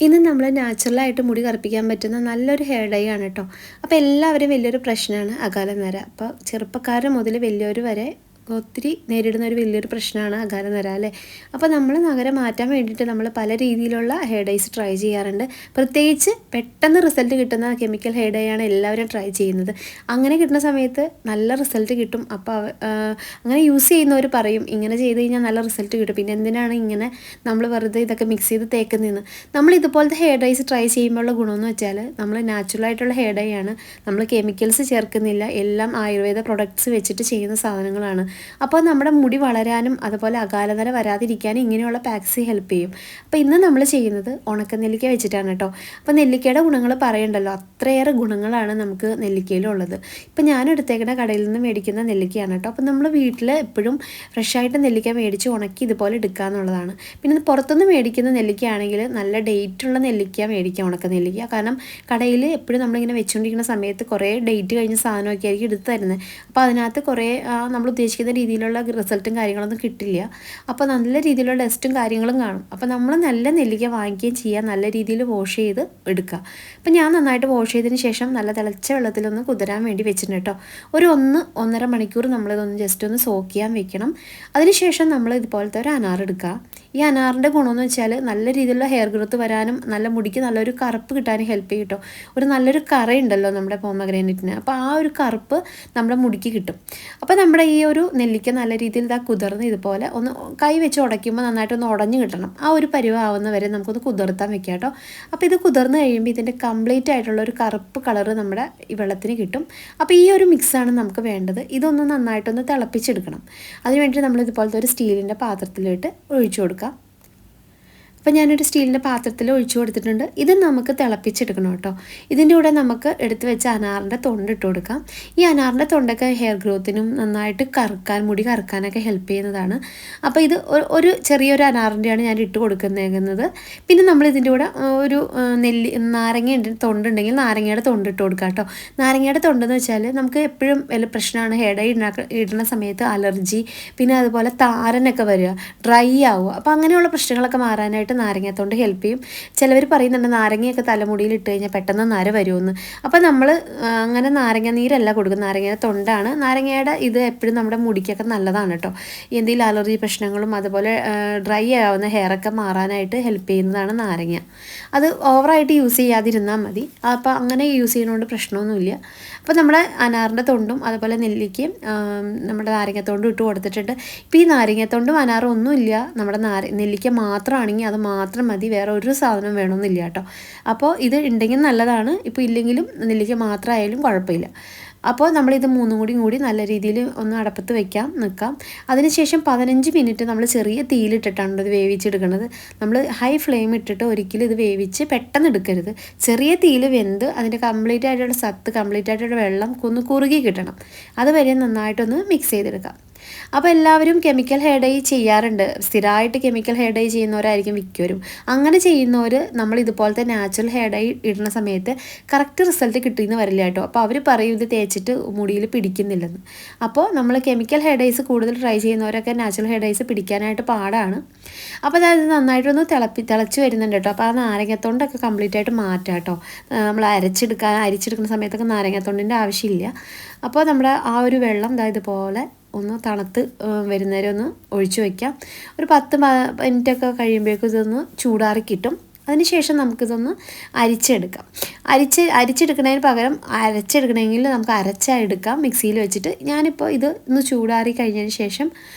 ഇന്ന് നമ്മൾ നാച്ചുറലായിട്ട് മുടി കറുപ്പിക്കാൻ പറ്റുന്ന നല്ലൊരു ഹെയർ ഡൈ ആണ് കേട്ടോ. അപ്പോൾ എല്ലാവരും വലിയൊരു പ്രശ്നമാണ് അകാല നര. അപ്പോൾ ചെറുപ്പക്കാർ മുതൽ വലിയവർ വരെ ഒത്തിരി നേരിടുന്ന ഒരു വലിയൊരു പ്രശ്നമാണ് അകാല നര അല്ലേ. അപ്പോൾ നമ്മൾ നഗരം മാറ്റാൻ വേണ്ടിയിട്ട് നമ്മൾ പല രീതിയിലുള്ള ഹെയർ ഡൈസ് ട്രൈ ചെയ്യാറുണ്ട്. പ്രത്യേകിച്ച് പെട്ടെന്ന് റിസൾട്ട് കിട്ടുന്ന കെമിക്കൽ ഹെയർ ഡൈ ആണ് എല്ലാവരും ട്രൈ ചെയ്യുന്നത്. അങ്ങനെ കിട്ടുന്ന സമയത്ത് നല്ല റിസൾട്ട് കിട്ടും. അപ്പോൾ അങ്ങനെ യൂസ് ചെയ്യുന്നവർ പറയും ഇങ്ങനെ ചെയ്ത് കഴിഞ്ഞാൽ നല്ല റിസൾട്ട് കിട്ടും, പിന്നെ എന്തിനാണ് ഇങ്ങനെ നമ്മൾ വെറുതെ ഇതൊക്കെ മിക്സ് ചെയ്ത് തേക്കുന്നതെന്ന്. നമ്മൾ ഇതുപോലത്തെ ഹെയർ ഡൈസ് ട്രൈ ചെയ്യുമ്പോഴുള്ള ഗുണമെന്ന് വെച്ചാൽ നമ്മൾ നാച്ചുറലായിട്ടുള്ള ഹെയർ ഡൈ ആണ്, നമ്മൾ കെമിക്കൽസ് ചേർക്കുന്നില്ല, എല്ലാം ആയുർവേദ പ്രൊഡക്ട്സ് വെച്ചിട്ട് ചെയ്യുന്ന സാധനങ്ങളാണ്. അപ്പോൾ നമ്മുടെ മുടി വളരാനും അതുപോലെ അകാലനര വരാതിരിക്കാനും ഇങ്ങനെയുള്ള പാക്സ് ഹെൽപ്പ് ചെയ്യും. അപ്പോൾ ഇന്ന് നമ്മൾ ചെയ്യുന്നത് ഉണക്കനെല്ലിക്ക വെച്ചിട്ടാണ് കേട്ടോ. അപ്പോൾ നെല്ലിക്കയുടെ ഗുണങ്ങൾ പറയണ്ടല്ലോ, അത്രയേറെ ഗുണങ്ങളാണ് നമുക്ക് നെല്ലിക്കയിലുള്ളത്. ഇപ്പം ഞാൻ എടുത്തേക്കുന്ന കടയിൽ നിന്ന് മേടിക്കുന്ന നെല്ലിക്കയാണ് കേട്ടോ. അപ്പോൾ നമ്മൾ വീട്ടിൽ എപ്പോഴും ഫ്രഷായിട്ട് നെല്ലിക്ക മേടിച്ച് ഉണക്കി ഇതുപോലെ എടുക്കുക എന്നുള്ളതാണ്. പിന്നെ പുറത്തുനിന്ന് മേടിക്കുന്ന നെല്ലിക്കയാണെങ്കിൽ നല്ല ഡേറ്റുള്ള നെല്ലിക്ക മേടിക്കാം, ഉണക്ക നെല്ലിക്ക. കാരണം കടയിൽ എപ്പോഴും നമ്മളിങ്ങനെ വെച്ചുകൊണ്ടിരിക്കുന്ന സമയത്ത് കുറേ ഡേറ്റ് കഴിഞ്ഞ സാധനമൊക്കെ ആയിരിക്കും എടുത്ത് തരുന്നത്. അപ്പോൾ അതിനകത്ത് കുറേ നമ്മൾ ഉദ്ദേശിക്കുന്ന രീതിയിലുള്ള റിസൾട്ടും കാര്യങ്ങളൊന്നും കിട്ടില്ല. അപ്പോൾ നല്ല രീതിയിലുള്ള ടെസ്റ്റും കാര്യങ്ങളും കാണും. അപ്പോൾ നമ്മൾ നല്ല നെല്ലിക്ക വാങ്ങിക്കുകയും ചെയ്യുക, നല്ല രീതിയിൽ വാഷ് ചെയ്ത് എടുക്കുക. അപ്പോൾ ഞാൻ നന്നായിട്ട് വാഷ് ചെയ്തതിന് ശേഷം നല്ല തിളച്ച വെള്ളത്തിലൊന്ന് കുതിരാൻ വേണ്ടി വെച്ചിട്ടുണ്ട് കേട്ടോ. ഒരു 1-1.5 മണിക്കൂർ നമ്മളിതൊന്ന് ജസ്റ്റ് ഒന്ന് സോക്ക് ചെയ്യാൻ വെക്കണം. അതിനുശേഷം നമ്മൾ ഇതുപോലത്തെ ഒരു അനാർ എടുക്കുക. ഈ അനാറിൻ്റെ ഗുണമെന്ന് വെച്ചാൽ നല്ല രീതിയിലുള്ള ഹെയർ ഗ്രോത്ത് വരാനും നല്ല മുടിക്ക് നല്ലൊരു കറുപ്പ് കിട്ടാനും ഹെൽപ്പ് ചെയ്യും കേട്ടോ. ഒരു നല്ലൊരു കറയുണ്ടല്ലോ നമ്മുടെ പോമഗ്രാനൈറ്റിന്, അപ്പോൾ ആ ഒരു കറുപ്പ് നമ്മുടെ മുടിക്ക് കിട്ടും. അപ്പോൾ നമ്മുടെ ഈ ഒരു നെല്ലിക്ക നല്ല രീതിയിൽ ഇതാ കുതിർന്ന് ഇതുപോലെ ഒന്ന് കൈ വെച്ച് ഉടയ്ക്കുമ്പോൾ നന്നായിട്ടൊന്ന് ഉടഞ്ഞു കിട്ടണം. ആ ഒരു പരുവാവുന്ന വരെ നമുക്കൊന്ന് കുതിർത്താൻ വെക്കാം കേട്ടോ. അപ്പോൾ ഇത് കുതിർന്ന് കഴിയുമ്പോൾ ഇതിൻ്റെ കംപ്ലീറ്റ് ആയിട്ടുള്ള ഒരു കറുപ്പ് കളറ് നമ്മുടെ ഈ വെള്ളത്തിന് കിട്ടും. അപ്പോൾ ഈ ഒരു മിക്സാണ് നമുക്ക് വേണ്ടത്. ഇതൊന്ന് നന്നായിട്ടൊന്ന് തിളപ്പിച്ചെടുക്കണം. അതിന് വേണ്ടി നമ്മൾ ഇതുപോലത്തെ ഒരു സ്റ്റീലിൻ്റെ പാത്രത്തിലിട്ട് ഒഴിച്ചു കൊടുക്കുക. അപ്പോൾ ഞാനൊരു സ്റ്റീലിൻ്റെ പാത്രത്തിൽ ഒഴിച്ചു കൊടുത്തിട്ടുണ്ട്. ഇത് നമുക്ക് തിളപ്പിച്ചെടുക്കണം കേട്ടോ. ഇതിൻ്റെ കൂടെ നമുക്ക് എടുത്ത് വെച്ച അനാറിൻ്റെ തൊണ്ട് ഇട്ട് കൊടുക്കാം. ഈ അനാറിൻ്റെ തൊണ്ടൊക്കെ ഹെയർ ഗ്രോത്തിനും നന്നായിട്ട് മുടി കറുക്കാനൊക്കെ ഹെൽപ്പ് ചെയ്യുന്നതാണ്. അപ്പോൾ ഇത് ഒരു ചെറിയൊരു അനാറിൻ്റെയാണ് ഞാൻ ഇട്ട് കൊടുക്കുന്നത്. പിന്നെ നമ്മൾ ഇതിൻ്റെ കൂടെ ഒരു നാരങ്ങ തൊണ്ടുണ്ടെങ്കിൽ നാരങ്ങയുടെ തൊണ്ട് ഇട്ട് കൊടുക്കാം കേട്ടോ. നാരങ്ങയുടെ തൊണ്ടെന്ന് വെച്ചാൽ നമുക്ക് എപ്പോഴും വലിയ പ്രശ്നമാണ് ഹെയർ ഡൈ ഇടുന്ന സമയത്ത് അലർജി, പിന്നെ അതുപോലെ താരനൊക്കെ വരിക, ഡ്രൈ ആവുക. അപ്പോൾ അങ്ങനെയുള്ള പ്രശ്നങ്ങളൊക്കെ മാറാനായിട്ട് നാരങ്ങാത്തോണ്ട് ഹെൽപ്പ് ചെയ്യും. ചിലവർ പറയുന്നുണ്ട് നാരങ്ങയൊക്കെ തലമുടിയിൽ ഇട്ട് കഴിഞ്ഞാൽ പെട്ടെന്ന് നര വരുമെന്ന്. അപ്പോൾ നമ്മൾ അങ്ങനെ നാരങ്ങ നീരല്ല കൊടുക്കുന്നത്, നാരങ്ങയുടെ തൊണ്ടാണ്. നാരങ്ങയുടെ ഇത് എപ്പോഴും നമ്മുടെ മുടിക്കൊക്കെ നല്ലതാണ് കേട്ടോ. എന്തെങ്കിലും അലർജി പ്രശ്നങ്ങളും അതുപോലെ ഡ്രൈ ആവുന്ന ഹെയറൊക്കെ മാറാനായിട്ട് ഹെൽപ്പ് ചെയ്യുന്നതാണ് നാരങ്ങ. അത് ഓവറായിട്ട് യൂസ് ചെയ്യാതിരുന്നാൽ മതി. അപ്പോൾ അങ്ങനെ യൂസ് ചെയ്യുന്നതുകൊണ്ട് പ്രശ്നമൊന്നുമില്ല. അപ്പോൾ നമ്മുടെ അനാറിൻ്റെ തൊണ്ടും അതുപോലെ നെല്ലിക്കയും നമ്മുടെ നാരങ്ങത്തൊണ്ടും ഇട്ട് കൊടുത്തിട്ടുണ്ട്. ഇപ്പോൾ ഈ നാരങ്ങത്തൊണ്ടും അനാറും ഒന്നുമില്ല, നമ്മുടെ നെല്ലിക്ക മാത്രമാണെങ്കിൽ അത് മാത്രം മതി, വേറെ ഒരു സാധനം വേണമെന്നില്ല കേട്ടോ. അപ്പോൾ ഇത് ഉണ്ടെങ്കിൽ നല്ലതാണ്, ഇപ്പോൾ ഇല്ലെങ്കിലും നെല്ലിക്ക മാത്രമായാലും കുഴപ്പമില്ല. അപ്പോൾ നമ്മളിത് മൂന്നും കൂടി നല്ല രീതിയിൽ ഒന്ന് അടപ്പത്ത് നിൽക്കാം. അതിനുശേഷം 15 മിനിറ്റ് നമ്മൾ ചെറിയ തീയിലിട്ടിട്ടാണ് ഇത് വേവിച്ചെടുക്കുന്നത്. നമ്മൾ ഹൈ ഫ്ലെയിം ഇട്ടിട്ട് ഒരിക്കലും ഇത് വേവിച്ച് പെട്ടെന്ന് എടുക്കരുത്. ചെറിയ തീയിൽ വെന്ത് അതിൻ്റെ കംപ്ലീറ്റ് ആയിട്ടുള്ള വെള്ളം കുറുകി കിട്ടണം. അതുവരെ നന്നായിട്ടൊന്ന് മിക്സ് ചെയ്തെടുക്കാം. അപ്പോൾ എല്ലാവരും കെമിക്കൽ ഹെയർ ഡൈ ചെയ്യാറുണ്ട്. സ്ഥിരമായിട്ട് കെമിക്കൽ ഹെയർ ഡൈ ചെയ്യുന്നവരായിരിക്കും മിക്കവരും. അങ്ങനെ ചെയ്യുന്നവർ നമ്മൾ ഇതുപോലത്തെ നാച്ചുറൽ ഹെയർ ഡൈ ഇടുന്ന സമയത്ത് കറക്റ്റ് റിസൾട്ട് കിട്ടിയെന്ന് വരില്ല കേട്ടോ. അപ്പോൾ അവർ പറയും ഇത് തേച്ചിട്ട് മുടിയിൽ പിടിക്കുന്നില്ലെന്ന്. അപ്പോൾ നമ്മൾ കെമിക്കൽ ഹെയർ ഡൈസ് കൂടുതൽ ട്രൈ ചെയ്യുന്നവരൊക്കെ നാച്ചുറൽ ഹെയർ ഡൈസ് പിടിക്കാനായിട്ട് പാടാണ്. അപ്പോൾ അതായത് നന്നായിട്ടൊന്ന് തിളച്ച് വരുന്നുണ്ട് കേട്ടോ. അപ്പോൾ ആ നാരങ്ങത്തൊണ്ടൊക്കെ കംപ്ലീറ്റ് ആയിട്ട് മാറ്റാം കേട്ടോ. നമ്മൾ അരിച്ചെടുക്കുന്ന സമയത്തൊക്കെ നാരങ്ങത്തൊണ്ടിൻ്റെ ആവശ്യമില്ല. അപ്പോൾ നമ്മുടെ ആ ഒരു വെള്ളം ഇതുപോലെ ഒന്ന് തണുത്ത് വരുന്നവരെ ഒന്ന് ഒഴിച്ചു വയ്ക്കാം. ഒരു 10 മിനിറ്റൊക്കെ കഴിയുമ്പോഴേക്കും ഇതൊന്ന് ചൂടാറി കിട്ടും. അതിനുശേഷം നമുക്കിതൊന്ന് അരിച്ചെടുക്കാം. അരിച്ചെടുക്കുന്നതിന് പകരം അരച്ചെടുക്കണമെങ്കിൽ നമുക്ക് അരച്ചെടുക്കാം മിക്സിയിൽ വെച്ചിട്ട്. ഞാനിപ്പോൾ ഇത് ഒന്ന് ചൂടാറി കഴിഞ്ഞതിന് ശേഷം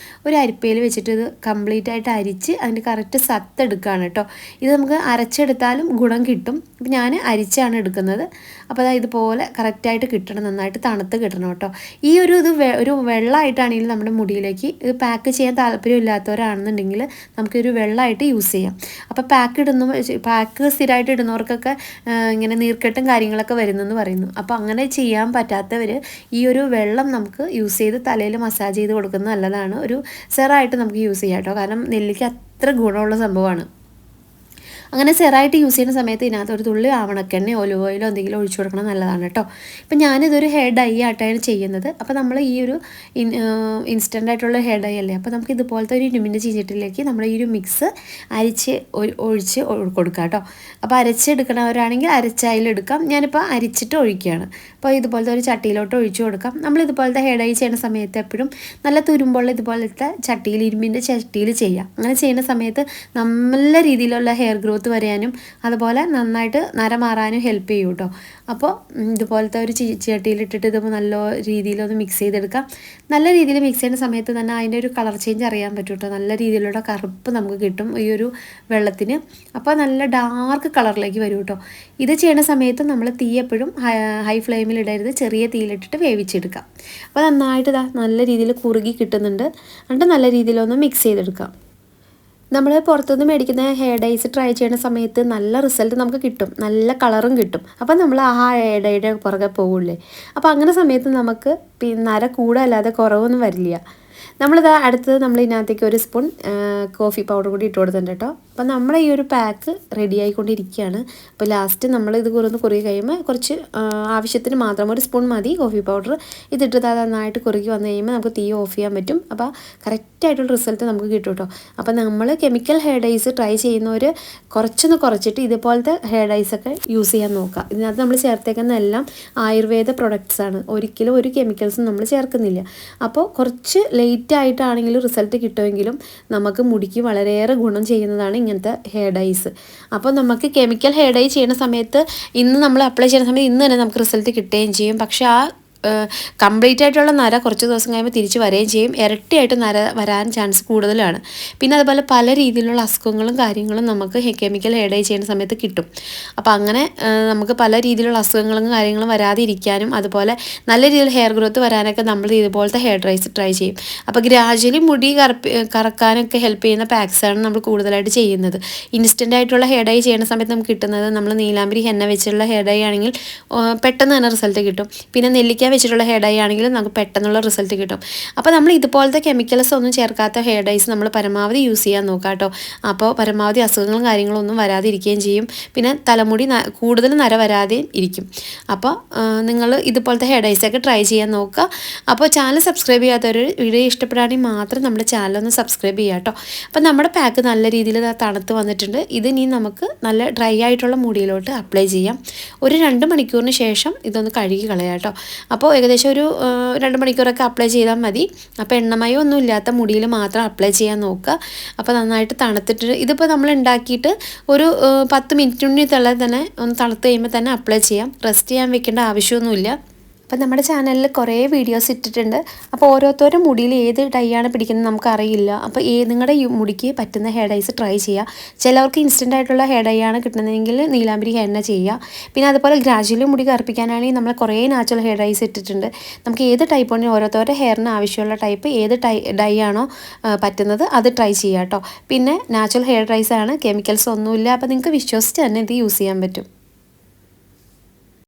ഒരു അരിപ്പയിൽ വെച്ചിട്ട് ഇത് കംപ്ലീറ്റ് ആയിട്ട് അരിച്ച് അതിൻ്റെ കറക്റ്റ് സത്ത് എടുക്കുകയാണ് കേട്ടോ. ഇത് നമുക്ക് അരച്ചെടുത്താലും ഗുണം കിട്ടും. അപ്പോൾ ഞാൻ അരിച്ചാണ് എടുക്കുന്നത്. അപ്പോൾ അതായത് ഇതുപോലെ കറക്റ്റായിട്ട് കിട്ടണം, നന്നായിട്ട് തണുത്ത് കിട്ടണം കേട്ടോ. ഈ ഒരു വെള്ളമായിട്ടാണെങ്കിൽ നമ്മുടെ മുടിയിലേക്ക് ഇത് പാക്ക് ചെയ്യാൻ താല്പര്യമില്ലാത്തവരാണെന്നുണ്ടെങ്കിൽ നമുക്കൊരു വെള്ളമായിട്ട് യൂസ് ചെയ്യാം. അപ്പോൾ പാക്ക് സ്ഥിരമായിട്ട് ഇടുന്നവർക്കൊക്കെ ഇങ്ങനെ നീർക്കെട്ടും കാര്യങ്ങളൊക്കെ വരുന്നെന്ന് പറയുന്നു. അപ്പോൾ അങ്ങനെ ചെയ്യാൻ പറ്റാത്തവർ ഈ ഒരു വെള്ളം നമുക്ക് യൂസ് ചെയ്ത് തലയിൽ മസാജ് ചെയ്ത് കൊടുക്കുന്നത് നല്ലതാണ്. ഒരു സെറായിട്ട് നമുക്ക് യൂസ് ചെയ്യാം കേട്ടോ. കാരണം നെല്ലിക്ക അത്ര ഗുണമുള്ള സംഭവമാണ്. അങ്ങനെ സെറായിട്ട് യൂസ് ചെയ്യുന്ന സമയത്ത് ഇതിനകത്ത് ഒരു തുള്ളി ആവണക്കെണ്ണയോ ഒലിവ് ഓയിലോ എന്തെങ്കിലും ഒഴിച്ചു കൊടുക്കണം നല്ലതാണ് കേട്ടോ. ഇപ്പം ഞാനിതൊരു ഹെയർ ഡൈ ആയിട്ടാണ് ചെയ്യുന്നത്. അപ്പോൾ നമ്മൾ ഈ ഒരു ഇൻസ്റ്റൻ്റ് ആയിട്ടുള്ള ഹെയർ ഡൈ അല്ലേ, അപ്പോൾ നമുക്ക് ഇതുപോലത്തെ ഒരു ഇരുമ്പിൻ്റെ ചീഞ്ചട്ടിയിലേക്ക് നമ്മൾ ഈ ഒരു മിക്സ് അരിച്ച് ഒഴിച്ച് കൊടുക്കുക കേട്ടോ. അപ്പോൾ അരച്ചെടുക്കണവരാണെങ്കിൽ അരച്ചതിലെടുക്കാം. ഞാനിപ്പോൾ അരിച്ചിട്ട് ഒഴിക്കുകയാണ്. അപ്പോൾ ഇതുപോലത്തെ ഒരു ചട്ടിയിലോട്ട് ഒഴിച്ചു കൊടുക്കാം. നമ്മൾ ഇതുപോലത്തെ ഹെയർ ഡൈ ചെയ്യുന്ന സമയത്ത് എപ്പോഴും നല്ല തുരുമ്പുള്ള ഇതുപോലത്തെ ചട്ടിയിൽ, ഇരുമ്പിൻ്റെ ചട്ടിയിൽ ചെയ്യാം. അങ്ങനെ ചെയ്യുന്ന സമയത്ത് നല്ല രീതിയിലുള്ള ഹെയർ ഗ്രോത്ത് വരാനും അതുപോലെ നന്നായിട്ട് നര മാറാനും ഹെൽപ്പ് ചെയ്യും കേട്ടോ. അപ്പോൾ ഇതുപോലത്തെ ഒരു ചട്ടിയിലിട്ടിട്ട് ഇത് നല്ല രീതിയിലൊന്ന് മിക്സ് ചെയ്തെടുക്കാം. നല്ല രീതിയിൽ മിക്സ് ചെയ്യുന്ന സമയത്ത് തന്നെ അതിൻ്റെ ഒരു കളർ ചേഞ്ച് അറിയാൻ പറ്റും കേട്ടോ. നല്ല രീതിയിലുള്ള കറുപ്പ് നമുക്ക് കിട്ടും ഈ ഒരു വെള്ളത്തിന്. അപ്പോൾ നല്ല ഡാർക്ക് കളറിലേക്ക് വരും കേട്ടോ. ഇത് ചെയ്യുന്ന സമയത്ത് നമ്മൾ തീ എപ്പോഴും ഹൈ ഫ്ലെയിമിൽ ഇടരുത്, ചെറിയ തീയിലിട്ടിട്ട് വേവിച്ചെടുക്കാം. അപ്പോൾ നന്നായിട്ട് നല്ല രീതിയിൽ കുറുകി കിട്ടുന്നുണ്ട്. എന്നിട്ട് നല്ല രീതിയിലൊന്ന് മിക്സ് ചെയ്തെടുക്കാം. നമ്മൾ പുറത്തുനിന്ന് മേടിക്കുന്ന ഹെയർ ഡൈസ് ട്രൈ ചെയ്യുന്ന സമയത്ത് നല്ല റിസൾട്ട് നമുക്ക് കിട്ടും, നല്ല കളറും കിട്ടും. അപ്പോൾ നമ്മൾ ആ ഹെയർ ഡൈയുടെ പുറകെ പോകില്ലേ. അപ്പോൾ അങ്ങനെ സമയത്ത് നമുക്ക് നര കൂടല്ലാതെ കുറവൊന്നും വരില്ല. അടുത്തത് നമ്മൾ ഇതിനകത്തേക്ക് ഒരു സ്പൂൺ കോഫി പൗഡർ കൂടി ഇട്ട് കൊടുത്തിട്ടുണ്ട് കേട്ടോ. അപ്പോൾ നമ്മുടെ ഈ ഒരു പാക്ക് റെഡി ആയിക്കൊണ്ടിരിക്കുകയാണ്. അപ്പോൾ ലാസ്റ്റ് നമ്മൾ ഇത് കുറുകി കഴിയുമ്പോൾ കുറച്ച് ആവശ്യത്തിന് മാത്രം ഒരു സ്പൂൺ മതി കോഫി പൗഡർ. ഇതിട്ട് നന്നായിട്ട് കുറുകി വന്നു കഴിയുമ്പോൾ നമുക്ക് തീ ഓഫ് ചെയ്യാൻ പറ്റും. അപ്പോൾ കറക്റ്റായിട്ടുള്ള റിസൾട്ട് നമുക്ക് കിട്ടും കേട്ടോ. അപ്പോൾ നമ്മൾ കെമിക്കൽ ഹെയർ ഡൈസ് ട്രൈ ചെയ്യുന്നവർ കുറച്ചൊന്ന് കുറച്ചിട്ട് ഇതുപോലത്തെ ഹെയർ ഡൈസൊക്കെ യൂസ് ചെയ്യാൻ നോക്കുക. ഇതിനകത്ത് നമ്മൾ ചേർത്തേക്കുന്ന എല്ലാം ആയുർവേദ പ്രൊഡക്ട്സ് ആണ്, ഒരിക്കലും ഒരു കെമിക്കൽസും നമ്മൾ ചേർക്കുന്നില്ല. അപ്പോൾ കുറച്ച് ലേറ്റ് ആയിട്ടാണെങ്കിലും റിസൾട്ട് കിട്ടുമെങ്കിലും നമുക്ക് മുടിക്ക് വളരെയേറെ ഗുണം ചെയ്യുന്നതാണ് ഇങ്ങനത്തെ ഹെയർ ഡൈസ്. അപ്പോൾ നമുക്ക് കെമിക്കൽ ഹെയർ ഡൈ ചെയ്യുന്ന സമയത്ത് ഇന്ന് നമ്മൾ അപ്ലൈ ചെയ്യുന്ന സമയത്ത് ഇന്ന് തന്നെ നമുക്ക് റിസൾട്ട് കിട്ടുകയും ചെയ്യും. പക്ഷേ ആ കംപ്ലീറ്റ് ആയിട്ടുള്ള നര കുറച്ച് ദിവസം കഴിയുമ്പോൾ തിരിച്ച് വരികയും ചെയ്യും. ഇരട്ടിയായിട്ട് നര വരാൻ ചാൻസ് കൂടുതലാണ്. പിന്നെ അതുപോലെ പല രീതിയിലുള്ള അസുഖങ്ങളും കാര്യങ്ങളും നമുക്ക് കെമിക്കൽ ഹെയർ ഡൈ ചെയ്യുന്ന സമയത്ത് കിട്ടും. അപ്പോൾ അങ്ങനെ നമുക്ക് പല രീതിയിലുള്ള അസുഖങ്ങളും കാര്യങ്ങളും വരാതെ ഇരിക്കാനും അതുപോലെ നല്ല രീതിയിൽ ഹെയർ ഗ്രോത്ത് വരാനൊക്കെ നമ്മൾ ഇതുപോലത്തെ ഹെയർ ഡൈസ് ട്രൈ ചെയ്യും. അപ്പോൾ ഗ്രാജുവലി മുടി കറക്കാനൊക്കെ ഹെൽപ്പ് ചെയ്യുന്ന പാക്സാണ് നമ്മൾ കൂടുതലായിട്ട് ചെയ്യുന്നത്. ഇൻസ്റ്റൻ്റ് ആയിട്ടുള്ള ഹെയർ ഡൈ ചെയ്യുന്ന സമയത്ത് നമുക്ക് കിട്ടുന്നത് നമ്മൾ നീലാംബരി ഹെന്ന വെച്ചുള്ള ഹെയർ ഡൈ ആണെങ്കിൽ പെട്ടെന്ന് തന്നെ റിസൾട്ട് കിട്ടും. പിന്നെ നെല്ലിക്ക വെച്ചിട്ടുള്ള ഹെയർ ഡൈ ആണെങ്കിലും നമുക്ക് പെട്ടെന്നുള്ള റിസൾട്ട് കിട്ടും. അപ്പോൾ നമ്മൾ ഇതുപോലത്തെ കെമിക്കൽസ് ഒന്നും ചേർക്കാത്ത ഹെയർ ഡൈസ് നമ്മൾ പരമാവധി യൂസ് ചെയ്യാൻ നോക്കാം കേട്ടോ. അപ്പോൾ പരമാവധി അസുഖങ്ങളും കാര്യങ്ങളും ഒന്നും വരാതിരിക്കുകയും ചെയ്യും. പിന്നെ തലമുടി കൂടുതൽ നര വരാതെ ഇരിക്കും. അപ്പോൾ നിങ്ങൾ ഇതുപോലത്തെ ഹെയർ ഡൈസൊക്കെ ട്രൈ ചെയ്യാൻ നോക്കുക. അപ്പോൾ ചാനൽ സബ്സ്ക്രൈബ് ചെയ്യാത്തവർ വീഡിയോ ഇഷ്ടപ്പെടുകയാണെങ്കിൽ മാത്രം നമ്മുടെ ചാനലൊന്ന് സബ്സ്ക്രൈബ് ചെയ്യുക കേട്ടോ. അപ്പോൾ നമ്മുടെ പാക്ക് നല്ല രീതിയിൽ തണുത്ത് വന്നിട്ടുണ്ട്. ഇത് ഇനി നമുക്ക് നല്ല ഡ്രൈ ആയിട്ടുള്ള മുടിയിലോട്ട് അപ്ലൈ ചെയ്യാം. ഒരു 2 മണിക്കൂറിന് ശേഷം ഇതൊന്ന് കഴുകി കളയാം കേട്ടോ. അപ്പോൾ ഏകദേശം ഒരു 2 മണിക്കൂറൊക്കെ അപ്ലൈ ചെയ്താൽ മതി. അപ്പോൾ എണ്ണമയോ ഒന്നും ഇല്ലാത്ത മുടിയിൽ മാത്രം അപ്ലൈ ചെയ്യാൻ നോക്കുക. അപ്പോൾ നന്നായിട്ട് തണുത്തിട്ട് ഇതിപ്പോൾ നമ്മൾ ഉണ്ടാക്കിയിട്ട് ഒരു 10 മിനിറ്റിനുള്ളിൽ തന്നെ ഒന്ന് തണുത്ത് കഴിയുമ്പോൾ തന്നെ അപ്ലൈ ചെയ്യാം. റെസ്റ്റ് ചെയ്യാൻ വെക്കേണ്ട ആവശ്യമൊന്നുമില്ല. അപ്പം നമ്മുടെ ചാനലിൽ കുറേ വീഡിയോസ് ഇട്ടിട്ടുണ്ട്. അപ്പോൾ ഓരോരുത്തരും മുടിയിൽ ഏത് ഡൈ ആണ് പിടിക്കുന്നത് നമുക്കറിയില്ല. അപ്പോൾ നിങ്ങളുടെ മുടിക്ക് പറ്റുന്ന ഹെയർ ഡൈസ് ട്രൈ ചെയ്യുക. ചിലവർക്ക് ഇൻസ്റ്റൻ്റ് ആയിട്ടുള്ള ഹെയർ ഡൈ ആണ് കിട്ടുന്നതെങ്കിൽ നീലാംബരി ഹെന്ന ചെയ്യുക. പിന്നെ അതുപോലെ ഗ്രാജുവലി മുടി കറുപ്പിക്കാനാണെങ്കിൽ നമ്മൾ കുറേ നാച്ചുറൽ ഹെയർ ഡൈസ് ഇട്ടിട്ടുണ്ട്. നമുക്ക് ഏത് ടൈപ്പ് ആണെങ്കിൽ ഓരോരുത്തരുടെ ഹെയറിന് ആവശ്യമുള്ള ടൈപ്പ് ഏത് ഡൈ ആണോ പറ്റുന്നത് അത് ട്രൈ ചെയ്യുക കേട്ടോ. പിന്നെ നാച്ചുറൽ ഹെയർ ഡൈസ് ആണ്, കെമിക്കൽസ് ഒന്നുമില്ല. അപ്പോൾ നിങ്ങൾക്ക് വിശ്വസിച്ച് തന്നെ ഇത് യൂസ് ചെയ്യാൻ പറ്റും.